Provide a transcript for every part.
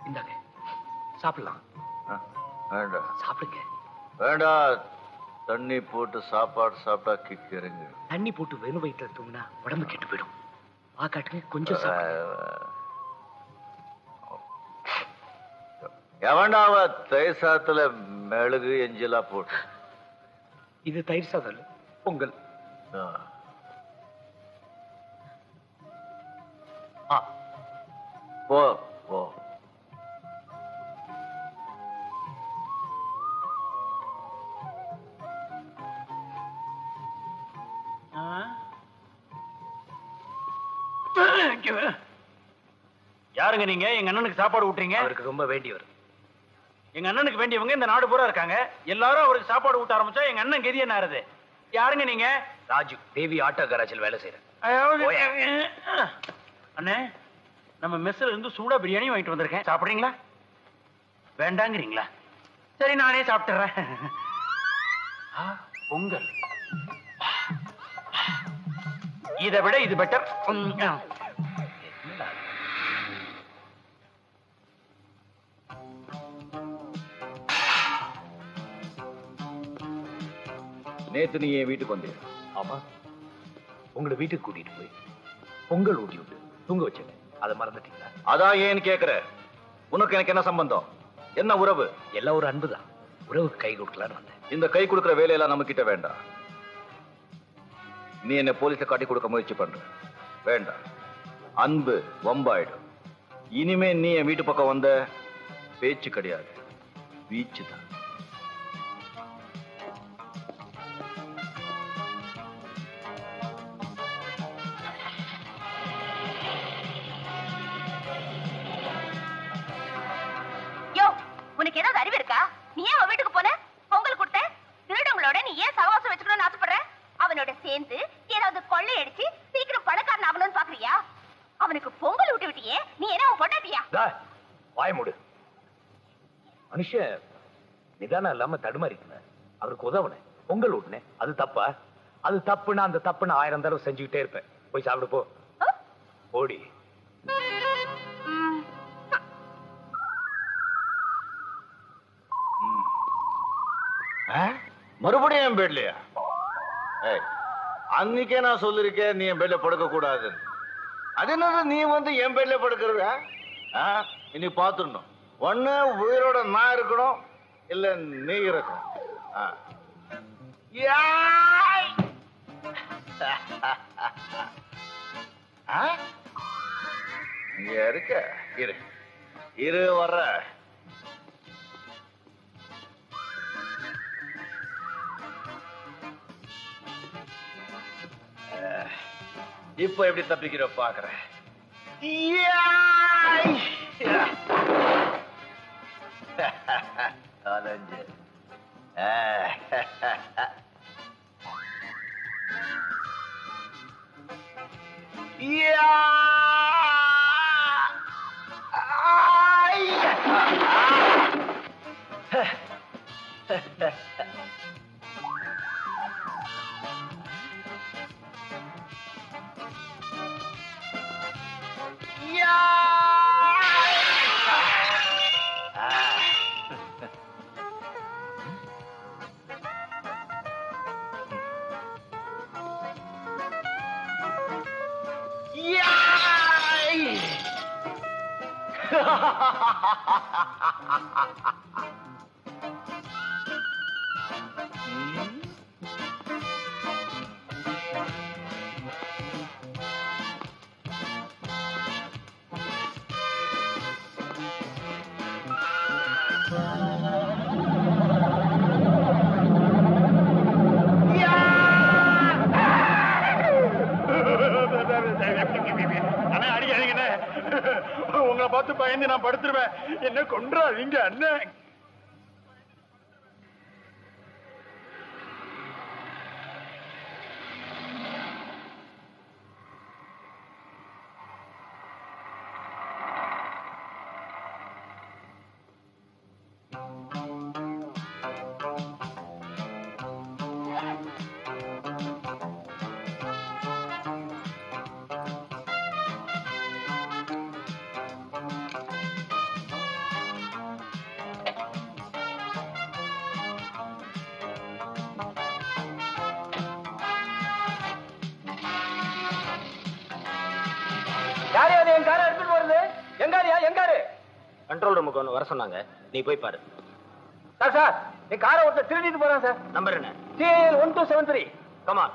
இந்தாங்க சாப்பிடலாம். வேண்டாம் சாப்பிடுங்க. வேண்டாம். தண்ணி போட்டு சாப்பாடு சாப்பிட்டா கிக் இறங்கு. தண்ணி போட்டு வெறும் வயிற்றுல தூங்கினா உடம்பு கெட்டு போயிடும். காட்டுங்க கொஞ்சம் சாப்பிடுங்க. எவன்டாவ தயிர் சாதத்துல மெழுகு எஞ்சிலா போட்டு. இது தயிர் சாதம் பொங்கல். போ போ. யாருங்க நீங்க? எங்க அண்ணனுக்கு சாப்பாடு ஊட்டுறீங்க? அவருக்கு ரொம்ப வேண்டியவர். எங்க அண்ணனுக்கு வேண்டியவங்க இந்த நாடு பூரா இருக்காங்க. எல்லாரும் அவருக்கு சாப்பாடு ஊட்ட ஆரம்பிச்சா எங்க அண்ணன் கெதி என்ன ஆறுது? யாருங்க நீங்க? ராஜு, தேவி ஆட்டோ கராஜில் வேலை செய்யறேன். அண்ணே, நம்ம மெஸ்ல இருந்து சூடா பிரியாணி வாங்கிட்டு வந்திருக்கேன். சாப்பிடுறீங்களா? வேண்டாங்கிறீங்களா? சரி, நானே சாப்பிட்டுறேன். பொங்கல் இதை விட இது பெட்டர். நேத்து நீ என் வீட்டுக்கு வந்தீங்க. ஆமா, உங்களை வீட்டுக்கு கூட்டிட்டு போய் பொங்கல் ஊட்டி விட்டு தூங்க வச்சேன். அதை மறந்துட்டீங்களா? அதான் ஏன்னு கேக்குற. உனக்கு எனக்கு என்ன சம்பந்தம்? என்ன உறவு? எல்லாம் ஒரு அன்புதான். உறவுக்கு கை கொடுக்கலான்னு வந்தேன். இந்த கை கொடுக்கிற வேலையெல்லாம் நம்ம கிட்ட வேண்டாம். நீ என்ன போலீஸை காட்டி கொடுக்க முயற்சி பண்ற. வேண்டாம். அன்பு வம்பாயிடும். இனிமே நீ என் வீட்டு பக்கம் வந்த பேச்சு கிடையாது, வீச்சு தான். உனக்கு ஏதாவது அறிவு இருக்கா? நீ ஏன் அவன் வீட்டுக்கு போன? பொங்கல் கொடுத்த திருடங்களோட நீ ஏன் சகவாசம் வச்சுக்கணும்னு ஆசைப்படுற? அவனோட சேர்ந்து ஏதாவது கொள்ளை அடிச்சு சீக்கிரம் பணக்காரன் ஆகணும்னு பாக்குறியா? அவனுக்கு பொங்கல் விட்டு விட்டியே, நீ என்ன அவன் பொண்டாட்டியா? வாய மூடு. மனுஷன் நிதானம் இல்லாம தடுமாறிக்குன. அவருக்கு உதவுனேன், பொங்கல் ஊட்டினேன். அது தப்பா? அது தப்புன்னா அந்த தப்புன்னு 1000 தடவை செஞ்சுக்கிட்டே இருப்பேன். போய் சாப்பிடு போ. ஓடி. மறுபடியும் என் பெட்லயா? அன்னைக்கே நான் சொல்லிருக்கேன் நீ என் பெட்ல படுக்க கூடாது. அது என்னது நீ வந்து என் பெட்ல படுக்கிற? இனி பாத்துடணும். ஒண்ணு உயிரோட நான் இருக்கணும், இல்ல நீ இருக்கணும். இங்க இருக்க. இரு இரு வர்ற. இப்ப எப்படி தப்பிக்கிற பாக்குறேன். உங்களை பார்த்து பயந்து நான் படுத்துருவேன். என்ன கொன்றாதீங்க அண்ணன். யாரு அது என் காரை எடுத்துட்டு வருது? எங்காரியா எங்காரு? கண்ட்ரோல் ரூமுக்கு ஒன்று வர சொன்னாங்க, நீ போய் பாரு. சார் சார், என் காரை ஒருத்தர் திருடிட்டு போறான் சார். நம்பர் என்ன? CIL 1273. கமான்.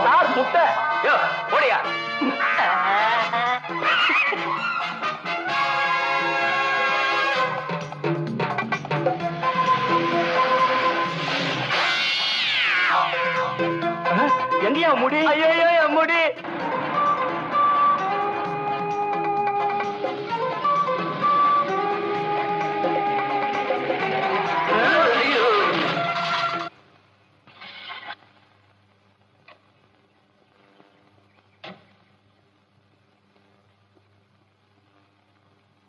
சார் முட்டை. யோ, போடியா. எங்கயா முடி? ஐயோ முடி.